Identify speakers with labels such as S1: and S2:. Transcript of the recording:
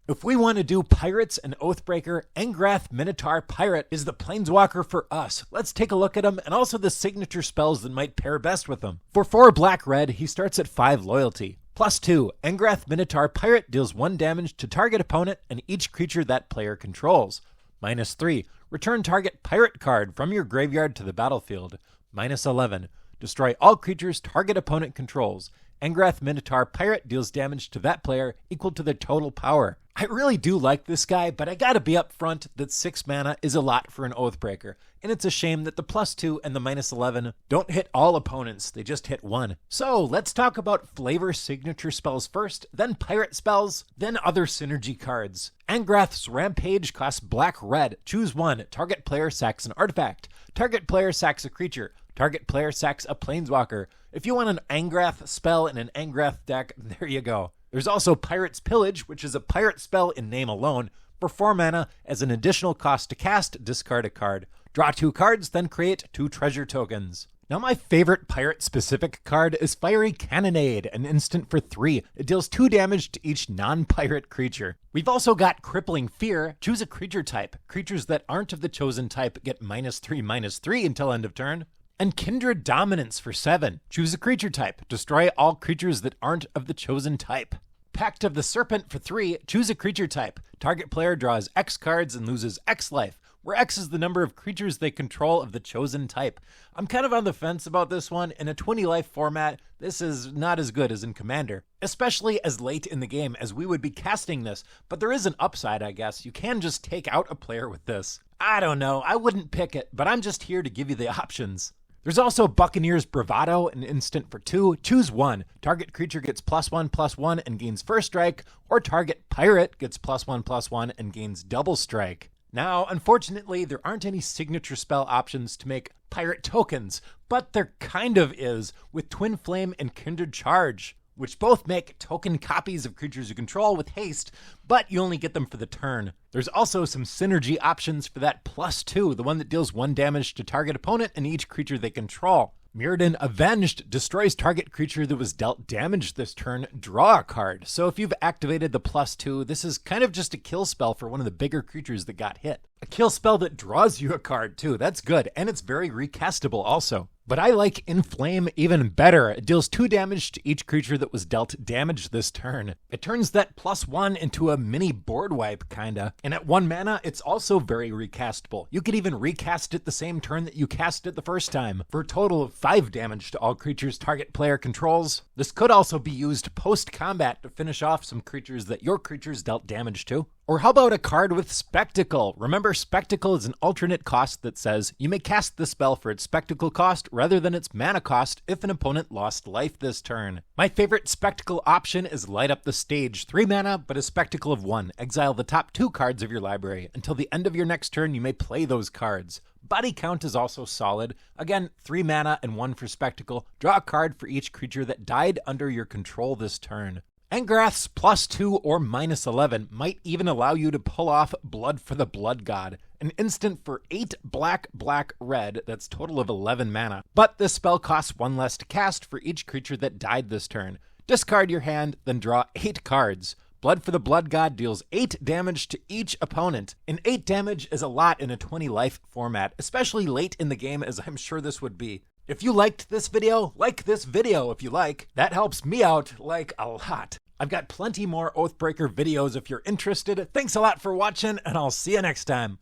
S1: If we want to do pirates and Oathbreaker, Angrath Minotaur Pirate is the planeswalker for us. Let's take a look at him and also the signature spells that might pair best with him. For 4 black-red, he starts at 5 loyalty. +2, Angrath Minotaur Pirate deals 1 damage to target opponent and each creature that player controls. -3, return target pirate card from your graveyard to the battlefield. -11, destroy all creatures target opponent controls. Angrath Minotaur Pirate deals damage to that player equal to their total power. I really do like this guy, but I gotta be upfront that 6 mana is a lot for an Oathbreaker, and it's a shame that the +2 and the -11 don't hit all opponents, they just hit one. So let's talk about flavor signature spells first, then pirate spells, then other synergy cards. Angrath's Rampage costs black-red. Choose 1. Target player sacks an artifact. Target player sacks a creature. Target player sacks a planeswalker. If you want an Angrath spell in an Angrath deck, there you go. There's also Pirate's Pillage, which is a pirate spell in name alone. For 4 mana, as an additional cost to cast, discard a card. Draw 2 cards, then create 2 treasure tokens. Now my favorite pirate-specific card is Fiery Cannonade, an instant for 3. It deals 2 damage to each non-pirate creature. We've also got Crippling Fear. Choose a creature type. Creatures that aren't of the chosen type get -3/-3 until end of turn. And Kindred Dominance for 7. Choose a creature type. Destroy all creatures that aren't of the chosen type. Pact of the Serpent for 3. Choose a creature type. Target player draws X cards and loses X life, where X is the number of creatures they control of the chosen type. I'm kind of on the fence about this one. In a 20 life format, this is not as good as in Commander, especially as late in the game as we would be casting this, but there is an upside, I guess. You can just take out a player with this. I don't know, I wouldn't pick it, but I'm just here to give you the options. There's also Buccaneer's Bravado, an instant for 2. Choose 1. Target creature gets +1/+1 and gains first strike, or target pirate gets +1/+1 and gains double strike. Now, unfortunately, there aren't any signature spell options to make pirate tokens, but there kind of is with Twin Flame and Kindred Charge, which both make token copies of creatures you control with haste, but you only get them for the turn. There's also some synergy options for that +2, the one that deals 1 damage to target opponent and each creature they control. Mirrodin Avenged destroys target creature that was dealt damage this turn, draw a card. So if you've activated the +2, this is kind of just a kill spell for one of the bigger creatures that got hit. A kill spell that draws you a card too, that's good, and it's very recastable also. But I like Inflame even better. It deals 2 damage to each creature that was dealt damage this turn. It turns that +1 into a mini board wipe, kinda. And at 1 mana, it's also very recastable. You could even recast it the same turn that you cast it the first time, for a total of 5 damage to all creatures target player controls. This could also be used post-combat to finish off some creatures that your creatures dealt damage to. Or how about a card with Spectacle? Remember, Spectacle is an alternate cost that says you may cast the spell for its Spectacle cost rather than its mana cost if an opponent lost life this turn. My favorite Spectacle option is Light Up the Stage. 3 mana, but a Spectacle of 1. Exile the top 2 cards of your library. Until the end of your next turn, you may play those cards. Body count is also solid. Again, 3 mana and 1 for Spectacle. Draw a card for each creature that died under your control this turn. Angrath's +2 or -11 might even allow you to pull off Blood for the Blood God, an instant for 8 black-red, that's total of 11 mana. But this spell costs 1 less to cast for each creature that died this turn. Discard your hand, then draw 8 cards. Blood for the Blood God deals 8 damage to each opponent, and 8 damage is a lot in a 20 life format, especially late in the game as I'm sure this would be. If you liked this video, like this video if you like. That helps me out, like, a lot. I've got plenty more Oathbreaker videos if you're interested. Thanks a lot for watching, and I'll see you next time.